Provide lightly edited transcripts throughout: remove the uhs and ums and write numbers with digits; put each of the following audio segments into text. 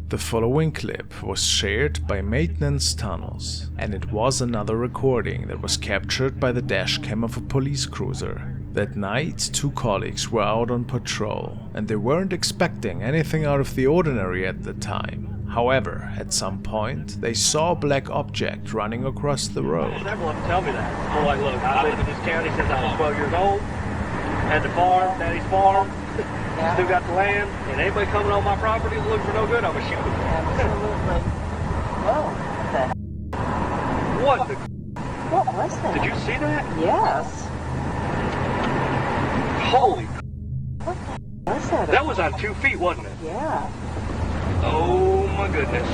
The following clip was shared by Maintenance Tunnels, and it was another recording that was captured by the dashcam of a police cruiser. That night, two colleagues were out on patrol, and they weren't expecting anything out of the ordinary at the time. However, at some point, they saw a black object running across the road. Several of them tell me that. I'm like, look, I've lived in this county since I was 12 years old. Had the farm, Daddy's farm. Still got the land, and anybody coming on my property looking for no good, I'm gonna shoot them. Absolutely. Whoa. What the? What was that? Did you see that? Yes. Holy! What the was that? That was on 2 feet, wasn't it? Yeah. Oh my goodness. I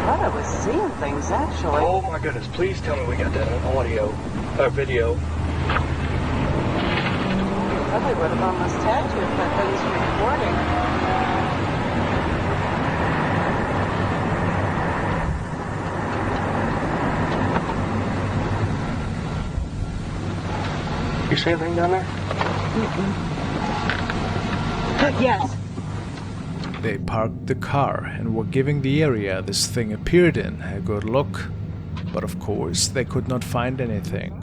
thought I was seeing things actually. Oh my goodness! Please tell me we got that on audio or video. Probably would have almost had to if that thing's recording. You see anything down there? Yes. They parked the car and were giving the area this thing appeared in a good look, but of course they could not find anything.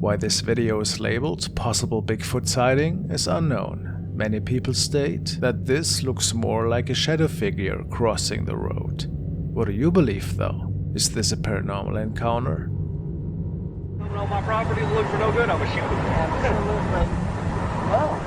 Why this video is labeled possible Bigfoot sighting is unknown. Many people state that this looks more like a shadow figure crossing the road. What do you believe though? Is this a paranormal encounter? Coming on my property looking for no good, I'm gonna shoot them. Absolutely. Whoa.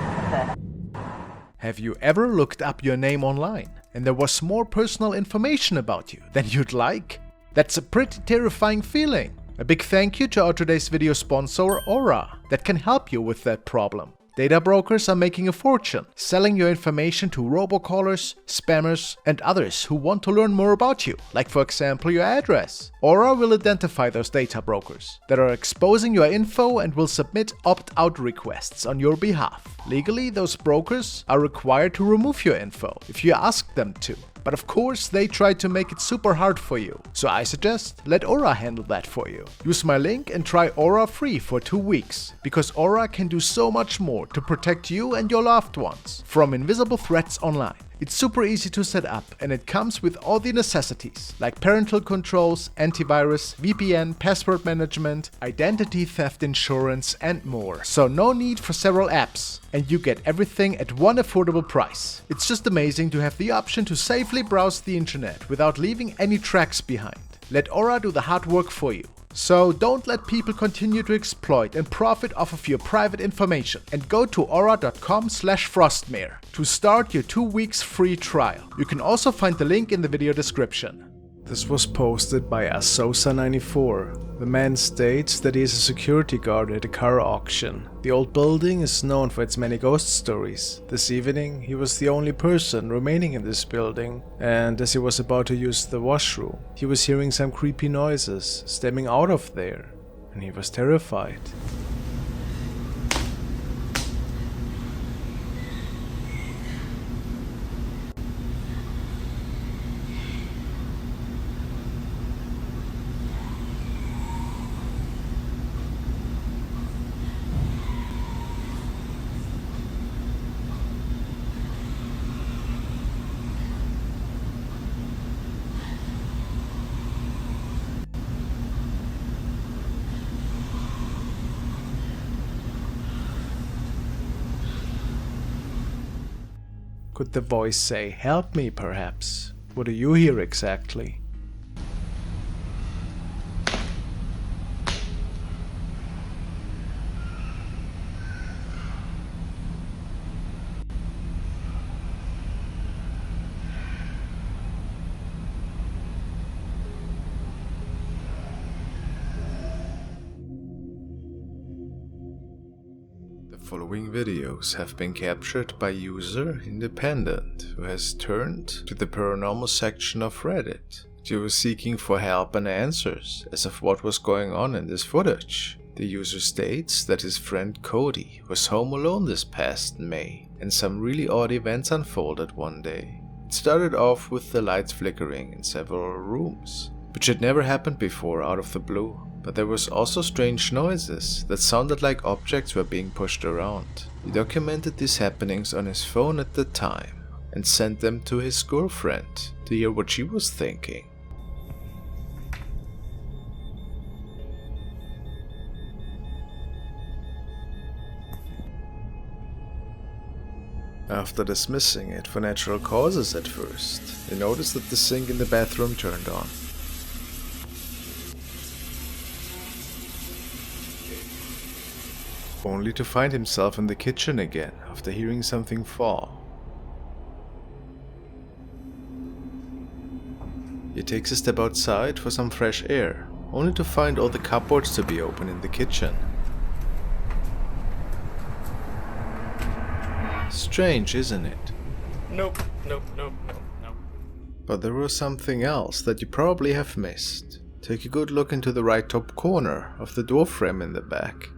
Have you ever looked up your name online and there was more personal information about you than you'd like? That's a pretty terrifying feeling. A big thank you to our today's video sponsor, Aura, that can help you with that problem. Data brokers are making a fortune, selling your information to robocallers, spammers, and others who want to learn more about you, like for example your address. Aura will identify those data brokers that are exposing your info and will submit opt-out requests on your behalf. Legally, those brokers are required to remove your info if you ask them to. But of course, they try to make it super hard for you. So I suggest let Aura handle that for you. Use my link and try Aura free for 2 weeks, because Aura can do so much more to protect you and your loved ones from invisible threats online. It's super easy to set up and it comes with all the necessities like parental controls, antivirus, VPN, password management, identity theft insurance and more. So no need for several apps and you get everything at one affordable price. It's just amazing to have the option to safely browse the internet without leaving any tracks behind. Let Aura do the hard work for you. So don't let people continue to exploit and profit off of your private information, and go to aura.com/frostmare to start your 2 weeks free trial. You can also find the link in the video description. This was posted by Asosa94. The man states that he is a security guard at a car auction. The old building is known for its many ghost stories. This evening, he was the only person remaining in this building, and as he was about to use the washroom, he was hearing some creepy noises stemming out of there, and he was terrified. Could the voice say, "Help me," perhaps? What do you hear exactly? The following videos have been captured by user Independent, who has turned to the paranormal section of Reddit. She was seeking for help and answers as of what was going on in this footage. The user states that his friend Cody was home alone this past May, and some really odd events unfolded one day. It started off with the lights flickering in several rooms, which had never happened before out of the blue. But there was also strange noises that sounded like objects were being pushed around. He documented these happenings on his phone at the time. and sent them to his girlfriend to hear what she was thinking. After dismissing it for natural causes at first, they noticed that the sink in the bathroom turned on. Only to find himself in the kitchen again after hearing something fall. He takes a step outside for some fresh air, only to find all the cupboards to be open in the kitchen. Strange, isn't it? Nope. But there was something else that you probably have missed. Take a good look into the right top corner of the door frame in the back.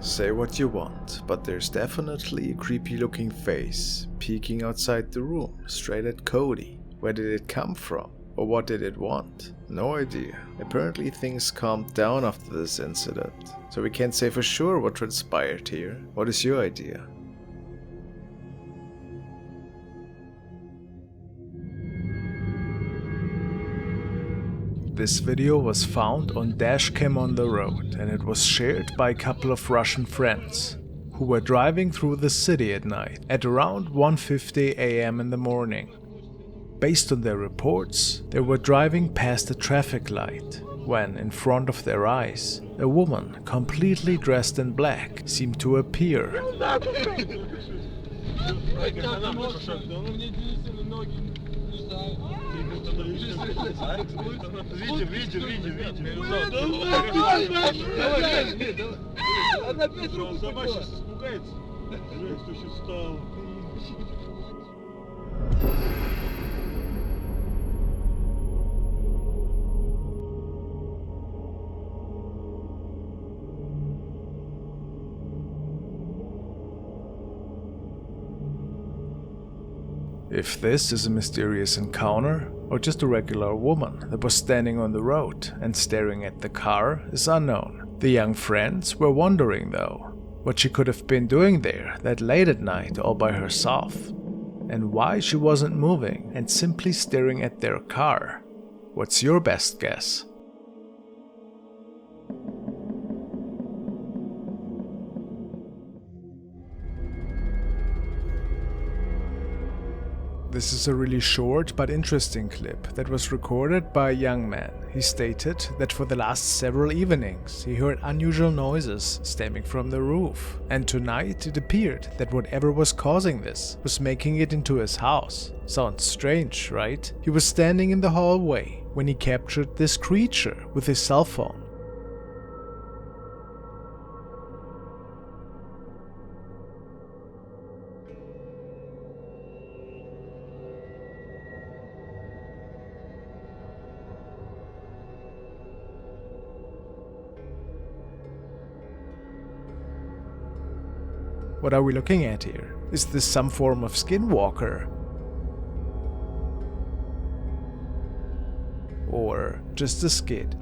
Say what you want, but there's definitely a creepy looking face peeking outside the room, straight at Cody. Where did it come from? Or what did it want? No idea. Apparently things calmed down after this incident, so we can't say for sure what transpired here. What is your idea? This video was found on Dashcam on the road, and it was shared by a couple of Russian friends who were driving through the city at night at around 1:50 a.m. in the morning. Based on their reports, they were driving past a traffic light when, in front of their eyes, a woman completely dressed in black seemed to appear. If this is a mysterious encounter or just a regular woman that was standing on the road and staring at the car is unknown. The young friends were wondering though what she could have been doing there that late at night all by herself, and why she wasn't moving and simply staring at their car. What's your best guess? This is a really short but interesting clip that was recorded by a young man. He stated that for the last several evenings he heard unusual noises stemming from the roof, and tonight it appeared that whatever was causing this was making it into his house. Sounds strange, right? He was standing in the hallway when he captured this creature with his cell phone. What are we looking at here? Is this some form of skinwalker? Or just a skid?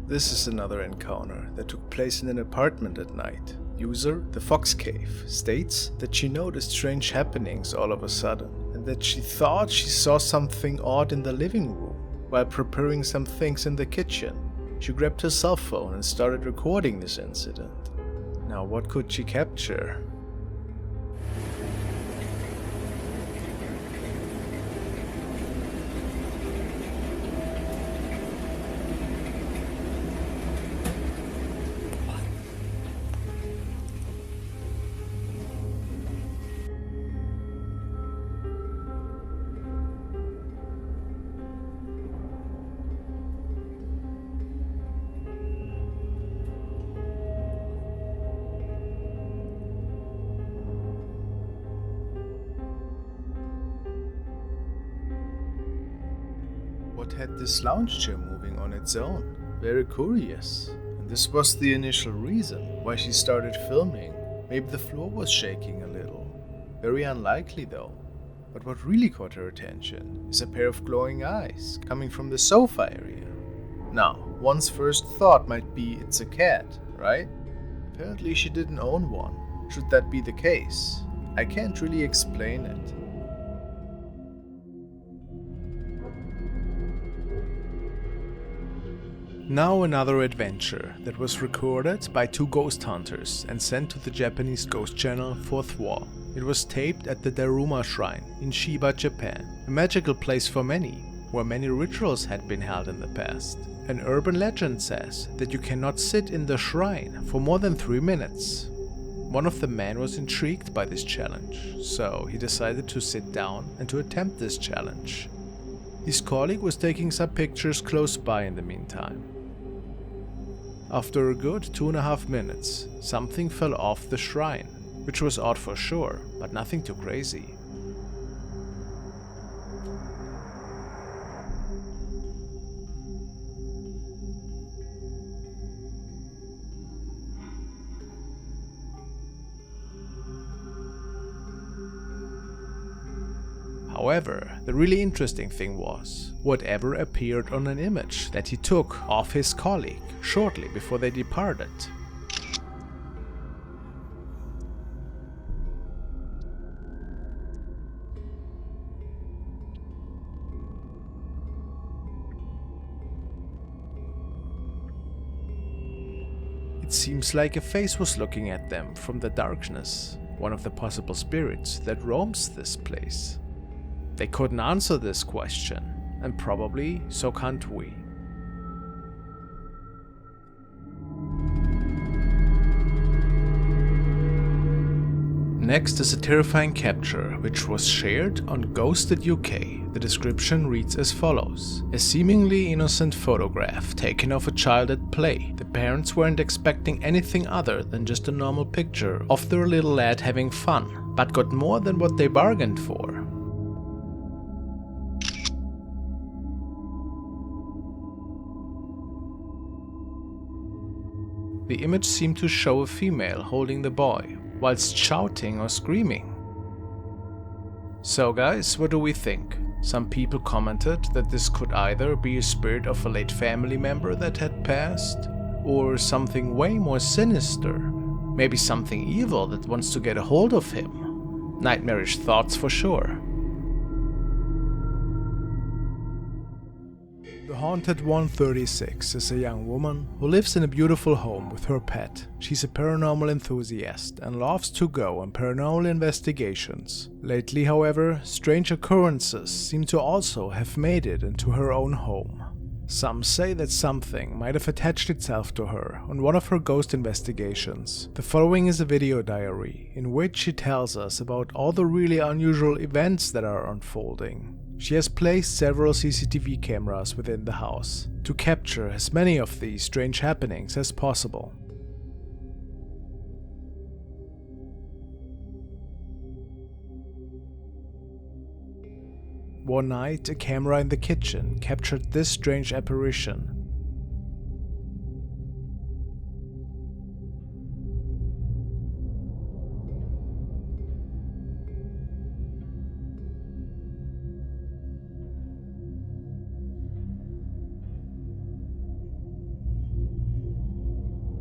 This is another encounter that took place in an apartment at night. User The Fox Cave states that she noticed strange happenings all of a sudden, and that she thought she saw something odd in the living room while preparing some things in the kitchen. She grabbed her cell phone and started recording this incident. Now what could she capture? what had this lounge chair moving on its own? Very curious. And this was the initial reason why she started filming. Maybe the floor was shaking a little. Very unlikely though. But what really caught her attention is a pair of glowing eyes coming from the sofa area. Now, one's first thought might be it's a cat, right? Apparently she didn't own one. Should that be the case? I can't really explain it. Now another adventure that was recorded by two ghost hunters and sent to the Japanese ghost channel Fourth Wall. It was taped at the Daruma Shrine in Shiba, Japan, a magical place for many, where many rituals had been held in the past. An urban legend says that you cannot sit in the shrine for more than 3 minutes. One of the men was intrigued by this challenge, so he decided to sit down and to attempt this challenge. His colleague was taking some pictures close by in the meantime. After a good 2.5 minutes, something fell off the shrine, which was odd for sure, but nothing too crazy. However, the really interesting thing was whatever appeared on an image that he took of his colleague shortly before they departed. It seems like a face was looking at them from the darkness, one of the possible spirits that roams this place. They couldn't answer this question, and probably so can't we. Next is a terrifying capture which was shared on Ghosted UK. The description reads as follows. A seemingly innocent photograph taken of a child at play. The parents weren't expecting anything other than just a normal picture of their little lad having fun, but got more than what they bargained for. The image seemed to show a female holding the boy, whilst shouting or screaming. So guys, what do we think? Some people commented that this could either be a spirit of a late family member that had passed, or something way more sinister, maybe something evil that wants to get a hold of him. Nightmarish thoughts for sure. The Haunted 136 is a young woman who lives in a beautiful home with her pet. She's a paranormal enthusiast and loves to go on paranormal investigations. Lately, however, strange occurrences seem to also have made it into her own home. Some say that something might have attached itself to her on one of her ghost investigations. The following is a video diary in which she tells us about all the really unusual events that are unfolding. She has placed several CCTV cameras within the house to capture as many of these strange happenings as possible. One night, a camera in the kitchen captured this strange apparition.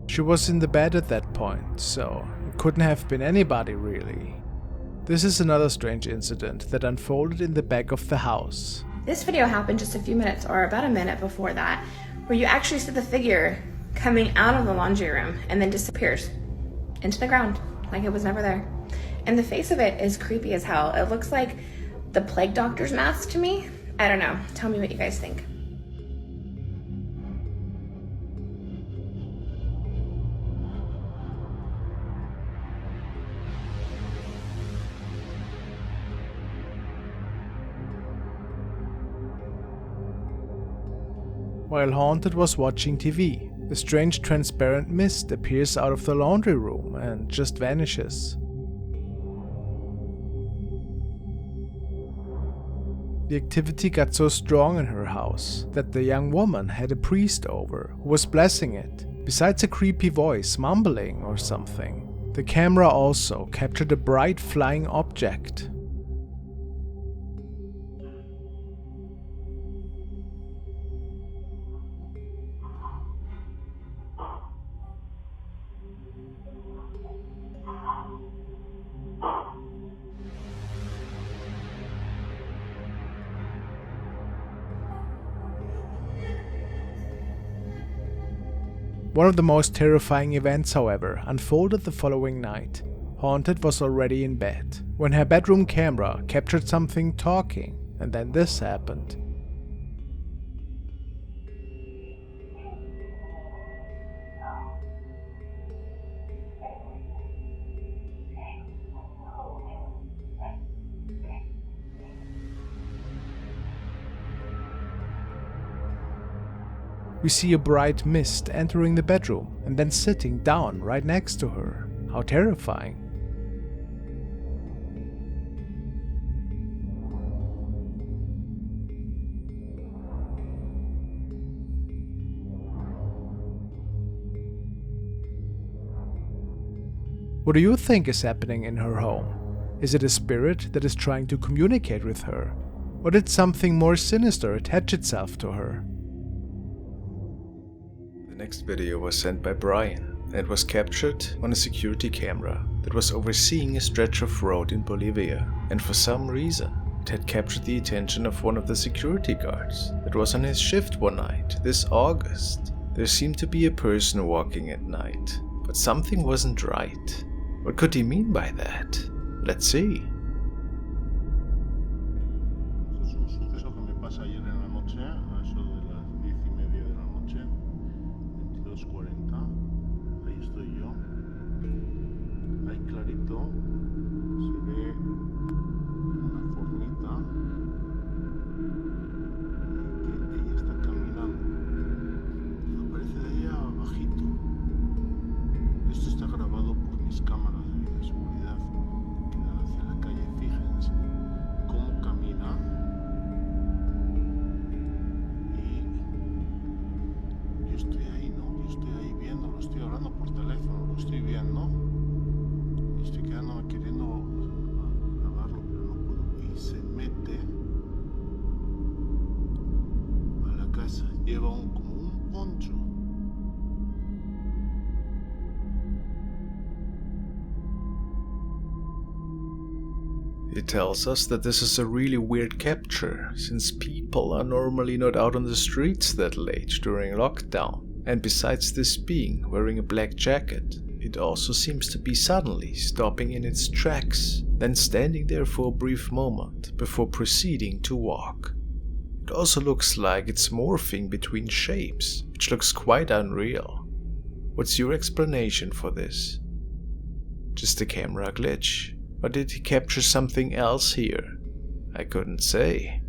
She was in the bed at that point, so it couldn't have been anybody really. This is another strange incident that unfolded in the back of the house. This video happened just a few minutes or about a minute before that, where you actually see the figure coming out of the laundry room and then disappears into the ground like it was never there. And the face of it is creepy as hell. It looks like the plague doctor's mask to me. I don't know. Tell me what you guys think. While Haunted was watching TV, a strange transparent mist appears out of the laundry room and just vanishes. The activity got so strong in her house that the young woman had a priest over who was blessing it. Besides a creepy voice mumbling or something, the camera also captured a bright flying object. One of the most terrifying events, however, unfolded the following night. Haunted was already in bed when her bedroom camera captured something talking, and then this happened. We see a bright mist entering the bedroom and then sitting down right next to her. How terrifying. What do you think is happening in her home? Is it a spirit that is trying to communicate with her? Or did something more sinister attach itself to her? The next video was sent by Brian and it was captured on a security camera that was overseeing a stretch of road in Bolivia, and for some reason it had captured the attention of one of the security guards that was on his shift one night this August. There seemed to be a person walking at night, but something wasn't right. What could he mean by that? Let's see. It tells us that this is a really weird capture, since people are normally not out on the streets that late during lockdown. And besides this being wearing a black jacket, it also seems to be suddenly stopping in its tracks, then standing there for a brief moment before proceeding to walk. It also looks like it's morphing between shapes, which looks quite unreal. What's your explanation for this? Just a camera glitch? Or did he capture something else here? I couldn't say.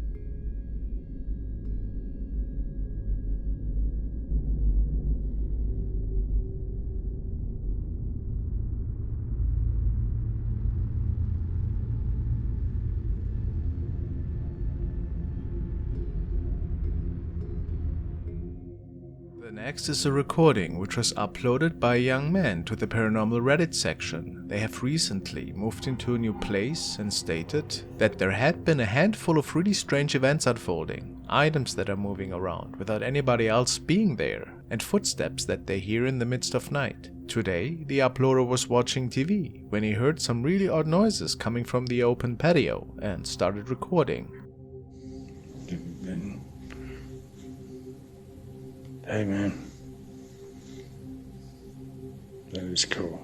The next is a recording which was uploaded by a young man to the paranormal Reddit section. They have recently moved into a new place and stated that there had been a handful of really strange events unfolding, items that are moving around without anybody else being there, and footsteps that they hear in the midst of night. Today, the uploader was watching TV when he heard some really odd noises coming from the open patio and started recording. Hey man, that is cool.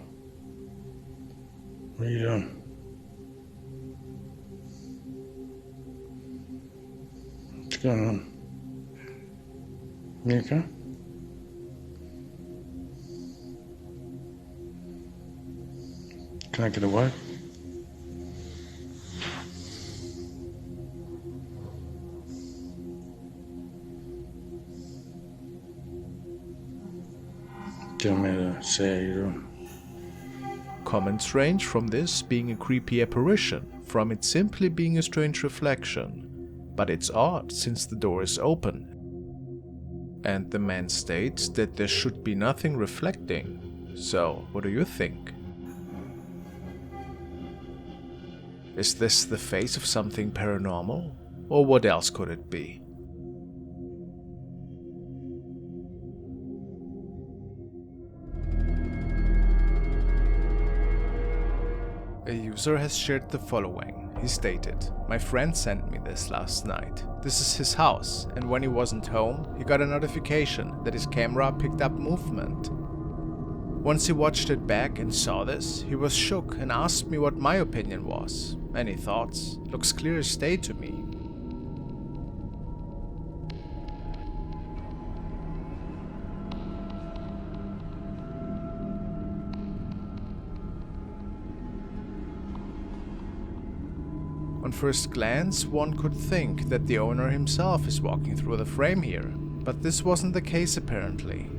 What are you doing? What's going on? You okay? Can I get away? Do you want me to say how you're doing? Comments range from this being a creepy apparition, from it simply being a strange reflection. but it's odd since the door is open. And the man states that there should be nothing reflecting. So, what do you think? Is this the face of something paranormal? Or what else could it be? A user has shared the following. He stated, "My friend sent me this last night. This is his house, and when he wasn't home, he got a notification that his camera picked up movement. Once he watched it back and saw this, he was shook and asked me what my opinion was. Any thoughts? Looks clear as day to me." On first glance, one could think that the owner himself is walking through the frame here, but this wasn't the case apparently.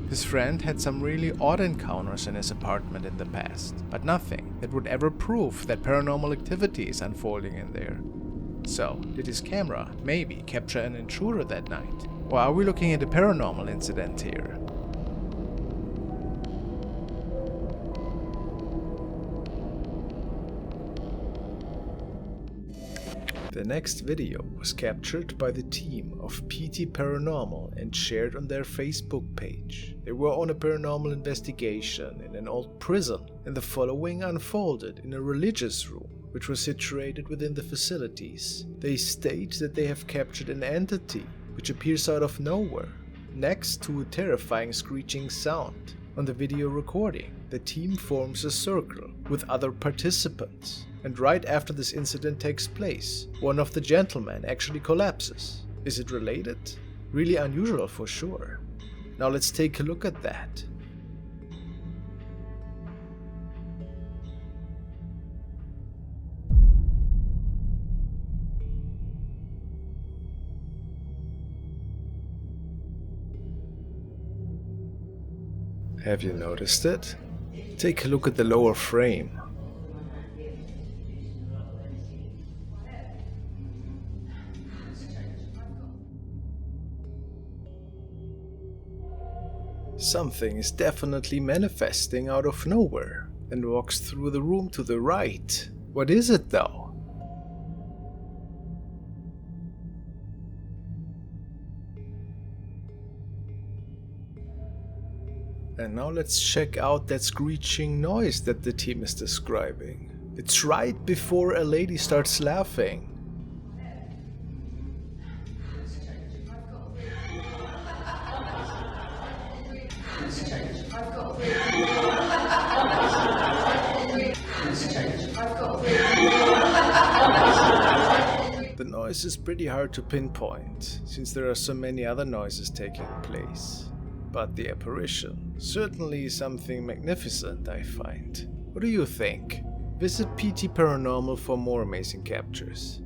His friend had some really odd encounters in his apartment in the past, but nothing that would ever prove that paranormal activity is unfolding in there. So, did his camera maybe capture an intruder that night? Or are we looking at a paranormal incident here? The next video was captured by the team of PT Paranormal and shared on their Facebook page. They were on a paranormal investigation in an old prison, and the following unfolded in a religious room, which was situated within the facilities. They state that they have captured an entity which appears out of nowhere, next to a terrifying screeching sound. On the video recording, the team forms a circle with other participants. And right after this incident takes place, one of the gentlemen actually collapses. Is it related? Really unusual for sure. Now let's take a look at that. Have you noticed it? Take a look at the lower frame. Something is definitely manifesting out of nowhere and walks through the room to the right. What is it though? And now let's check out that screeching noise that the team is describing. It's right before a lady starts laughing. The noise is pretty hard to pinpoint, since there are so many other noises taking place. But the apparition certainly is something magnificent, I find. What do you think? Visit PT Paranormal for more amazing captures.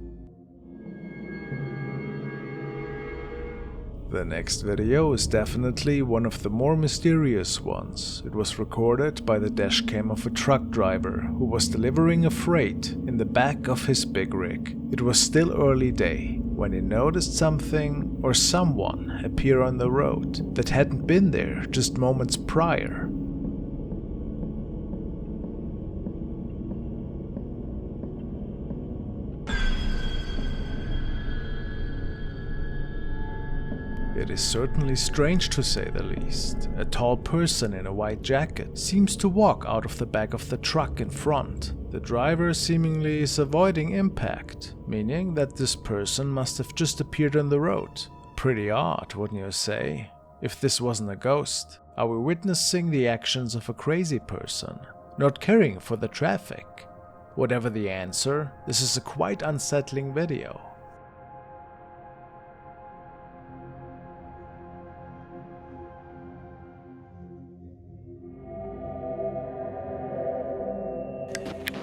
The next video is definitely one of the more mysterious ones. It was recorded by the dashcam of a truck driver who was delivering a freight in the back of his big rig. It was still early day when he noticed something or someone appear on the road that hadn't been there just moments prior. It is certainly strange to say the least. A tall person in a white jacket seems to walk out of the back of the truck in front. The driver seemingly is avoiding impact, meaning that this person must have just appeared on the road. Pretty odd, wouldn't you say? If this wasn't a ghost, are we witnessing the actions of a crazy person, not caring for the traffic? Whatever the answer, this is a quite unsettling video.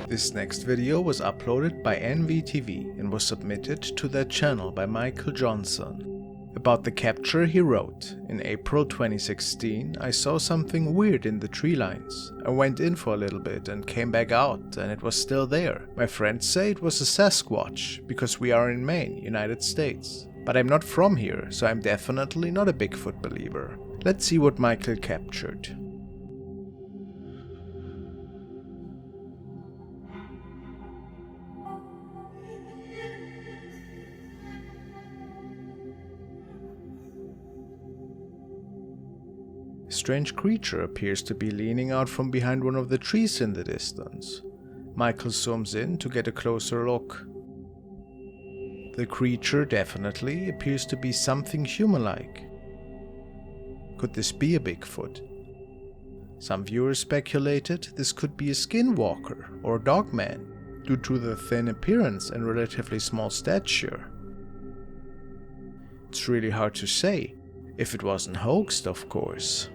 This next video was uploaded by NVTV and was submitted to their channel by Michael Johnson. A About the capture he wrote, "In April 2016, I saw something weird in the tree lines. I went in for a little bit and came back out and it was still there. My friends say it was a Sasquatch because we are in Maine, United States. But I'm not from here, so I'm definitely not a Bigfoot believer." Let's see what Michael captured. A strange creature appears to be leaning out from behind one of the trees in the distance. Michael zooms in to get a closer look. The creature definitely appears to be something human-like. Could this be a Bigfoot? Some viewers speculated this could be a skinwalker or a dogman, due to the thin appearance and relatively small stature. It's really hard to say, if it wasn't hoaxed, of course.